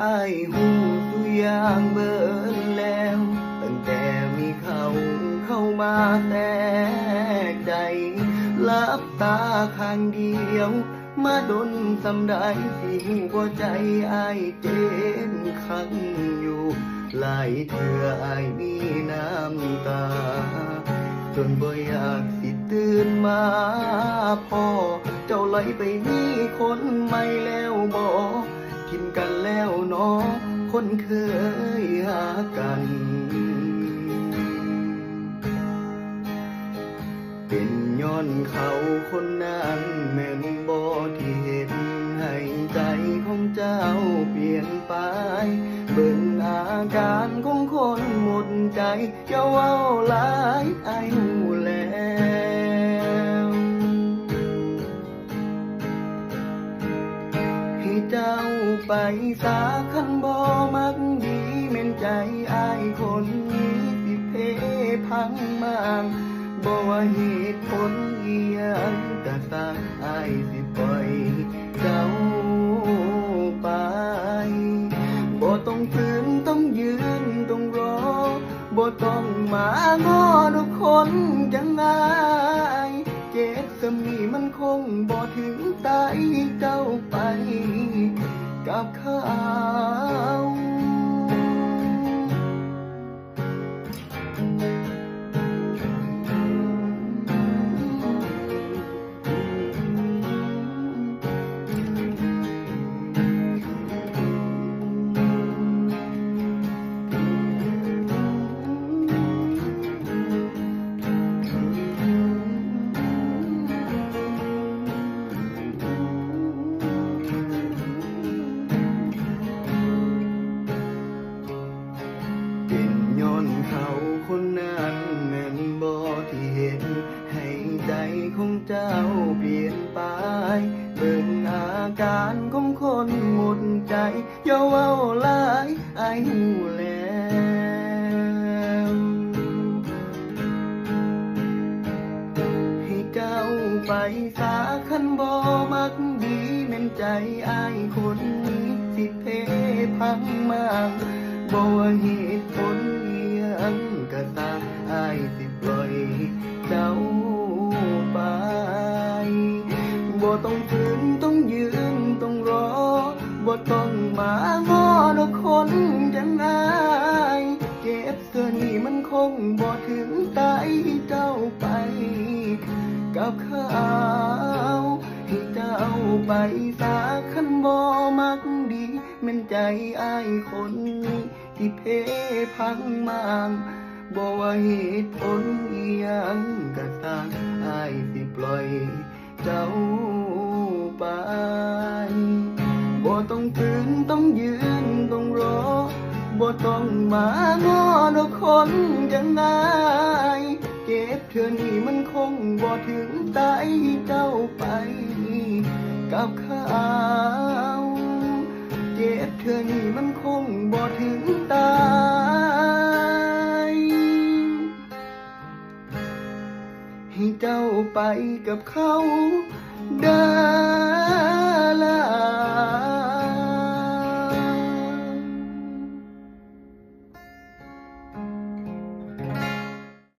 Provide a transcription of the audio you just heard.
อ้ายหูทุกอย่างเบิดแล้วตั้งแต่มีเข้ามาแทรกใจลับตาข้างเดียวมาดนสำได้ที่หัวใจอ้ายเจ็บขังอยู่หลายเถื่ออ้ายมีน้ำตาจนบ่อยากสิตื่นมาพอเจ้าไหลไปมีคนใหม่แล้วบ่ทิมกันแล้วเนาะคนเคยหากันเป็นย้อนเขาคนนั้นแม่นบ่ที่เห็นให้ใจของเจ้าเปลี่ยนไปเบิ่งอาการของคนหมดใจเจ้าเอาหลายไอ้หูแล้วให้เจ้าไปสาคันบ่มักดีแม่นใจอ้ายคนนี้สิเพพังมางบ่ว่าเหตุผลอีหยังก็ตามอ้ายสิปล่อยเจ้าไปบ่ต้องฝืนต้องยืนต้องรอบ่ต้องมาง้อทุกคนจังอายเจ็บสมีมันคงบ่ถึงตายเจ้าไปกับเขาเขาคนนั้นแม่นบ่ที่เห็นให้ใจของเจ้าเปลี่ยนไปเบิ่งอาการของคนหมดใจอย่าเว้าหลายอ้ายหูแล้วให้เจ้าไปสาคันบ่มักดีแม่นใจอ้ายคนนี้สิเพพังมากบ่ว่าเหตุผลก็ตามอ้ายสิปล่อยเจ้าไปบ่ต้องฝืนต้องยืนต้องรอบ่ต้องมาง้อทุกคนจังอายเก็บเสื้อนี่มันคงบ่ถึงตายเจ้าไปกับเขาให้เจ้าไปสาคันบ่มักดีแม่นใจอ้ายคนนี้ที่เพพังมางบ่ว่าเหตุผลอีหยังก็ตามอ้ายสิปล่อยเจ้าไปบ่ต้องฝืนต้องยืนต้องรอบ่ต้องมาง้อทุกคนจังอายเก็บเธอนี่มันคงบ่ถึงตายเจ้าไปกับเขาเจ็บเธอนี่มันคงบ่ถึงตายให้เจ้าไปกับเขาได้